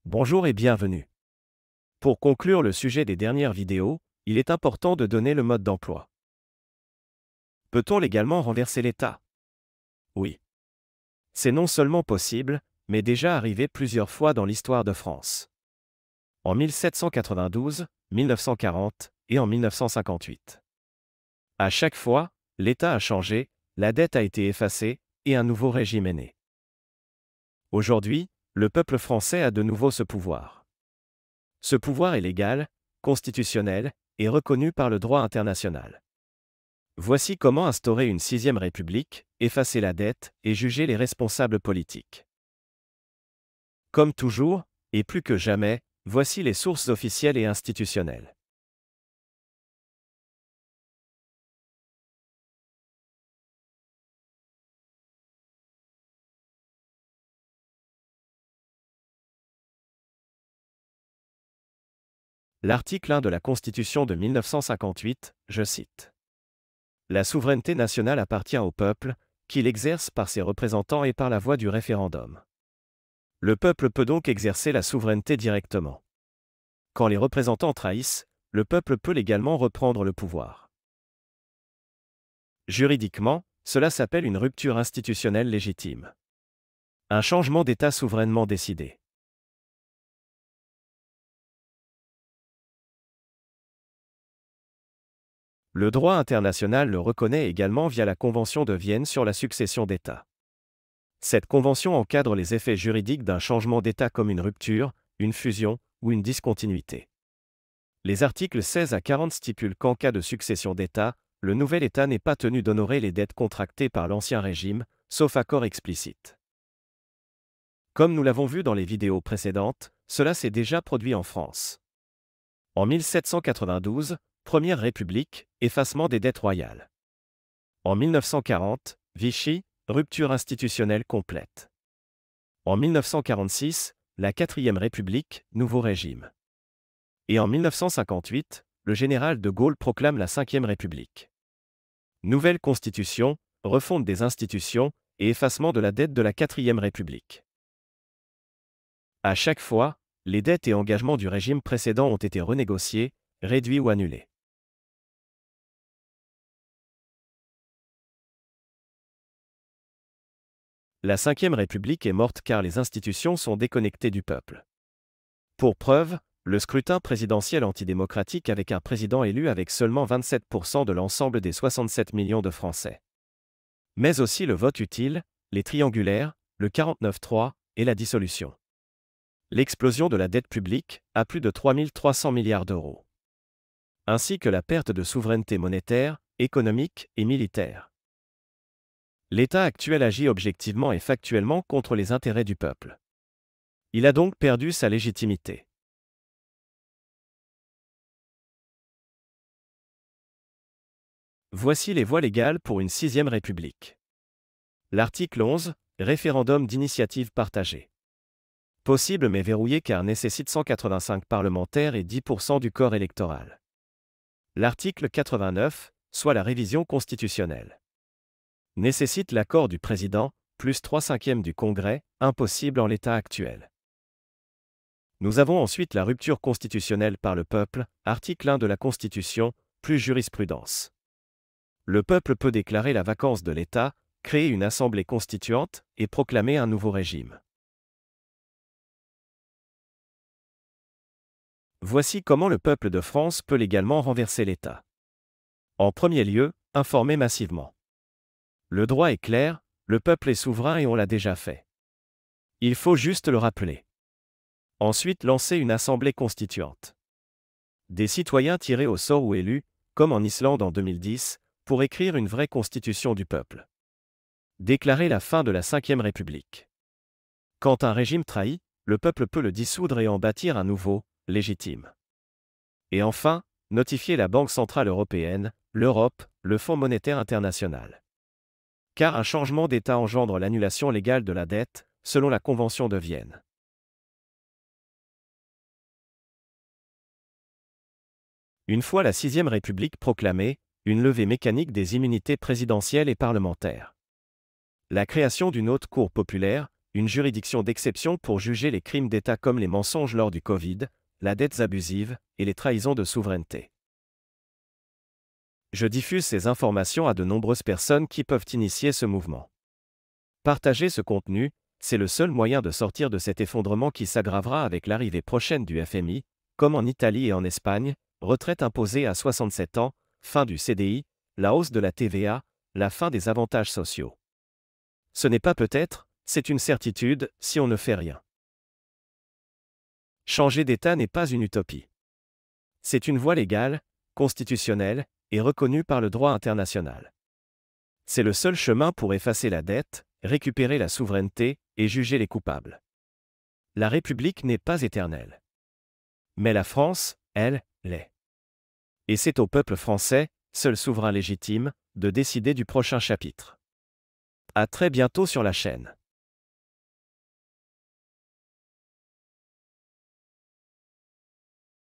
Bonjour et bienvenue. Pour conclure le sujet des dernières vidéos, il est important de donner le mode d'emploi. Peut-on légalement renverser l'État? Oui. C'est non seulement possible, mais déjà arrivé plusieurs fois dans l'histoire de France. En 1792, 1940 et en 1958. À chaque fois, l'État a changé, la dette a été effacée, et un nouveau régime est né. Aujourd'hui, le peuple français a de nouveau ce pouvoir. Ce pouvoir est légal, constitutionnel, et reconnu par le droit international. Voici comment instaurer une sixième république, effacer la dette et juger les responsables politiques. Comme toujours, et plus que jamais, voici les sources officielles et institutionnelles. L'article 1 de la Constitution de 1958, je cite. La souveraineté nationale appartient au peuple, qui l'exerce par ses représentants et par la voie du référendum. Le peuple peut donc exercer la souveraineté directement. Quand les représentants trahissent, le peuple peut légalement reprendre le pouvoir. Juridiquement, cela s'appelle une rupture institutionnelle légitime. Un changement d'État souverainement décidé. Le droit international le reconnaît également via la Convention de Vienne sur la succession d'États. Cette convention encadre les effets juridiques d'un changement d'État comme une rupture, une fusion ou une discontinuité. Les articles 16 à 40 stipulent qu'en cas de succession d'État, le nouvel État n'est pas tenu d'honorer les dettes contractées par l'ancien régime, sauf accord explicite. Comme nous l'avons vu dans les vidéos précédentes, cela s'est déjà produit en France. En 1792, Première République, effacement des dettes royales. En 1940, Vichy, rupture institutionnelle complète. En 1946, la Quatrième République, nouveau régime. Et en 1958, le général de Gaulle proclame la Cinquième République. Nouvelle constitution, refonte des institutions et effacement de la dette de la Quatrième République. À chaque fois, les dettes et engagements du régime précédent ont été renégociés, réduits ou annulés. La Cinquième République est morte car les institutions sont déconnectées du peuple. Pour preuve, le scrutin présidentiel antidémocratique avec un président élu avec seulement 27% de l'ensemble des 67 millions de Français. Mais aussi le vote utile, les triangulaires, le 49-3 et la dissolution. L'explosion de la dette publique, à plus de 3 300 milliards d'euros. Ainsi que la perte de souveraineté monétaire, économique et militaire. L'État actuel agit objectivement et factuellement contre les intérêts du peuple. Il a donc perdu sa légitimité. Voici les voies légales pour une sixième république. L'article 11, référendum d'initiative partagée. Possible mais verrouillé car nécessite 185 parlementaires et 10% du corps électoral. L'article 89, soit la révision constitutionnelle. Nécessite l'accord du président, plus 3/5 du Congrès, impossible en l'état actuel. Nous avons ensuite la rupture constitutionnelle par le peuple, article 1 de la Constitution, plus jurisprudence. Le peuple peut déclarer la vacance de l'État, créer une assemblée constituante et proclamer un nouveau régime. Voici comment le peuple de France peut légalement renverser l'État. En premier lieu, informer massivement. Le droit est clair, le peuple est souverain et on l'a déjà fait. Il faut juste le rappeler. Ensuite, lancer une assemblée constituante. Des citoyens tirés au sort ou élus, comme en Islande en 2010, pour écrire une vraie constitution du peuple. Déclarer la fin de la Cinquième République. Quand un régime trahit, le peuple peut le dissoudre et en bâtir un nouveau, légitime. Et enfin, notifier la Banque centrale européenne, l'Europe, le Fonds monétaire international. Car un changement d'État engendre l'annulation légale de la dette, selon la Convention de Vienne. Une fois la Sixième République proclamée, une levée mécanique des immunités présidentielles et parlementaires. La création d'une haute cour populaire, une juridiction d'exception pour juger les crimes d'État comme les mensonges lors du Covid, la dette abusive et les trahisons de souveraineté. Je diffuse ces informations à de nombreuses personnes qui peuvent initier ce mouvement. Partager ce contenu, c'est le seul moyen de sortir de cet effondrement qui s'aggravera avec l'arrivée prochaine du FMI, comme en Italie et en Espagne, retraite imposée à 67 ans, fin du CDI, la hausse de la TVA, la fin des avantages sociaux. Ce n'est pas peut-être, c'est une certitude, si on ne fait rien. Changer d'État n'est pas une utopie. C'est une voie légale, constitutionnelle, et reconnue par le droit international. C'est le seul chemin pour effacer la dette, récupérer la souveraineté, et juger les coupables. La République n'est pas éternelle. Mais la France, elle, l'est. Et c'est au peuple français, seul souverain légitime, de décider du prochain chapitre. À très bientôt sur la chaîne.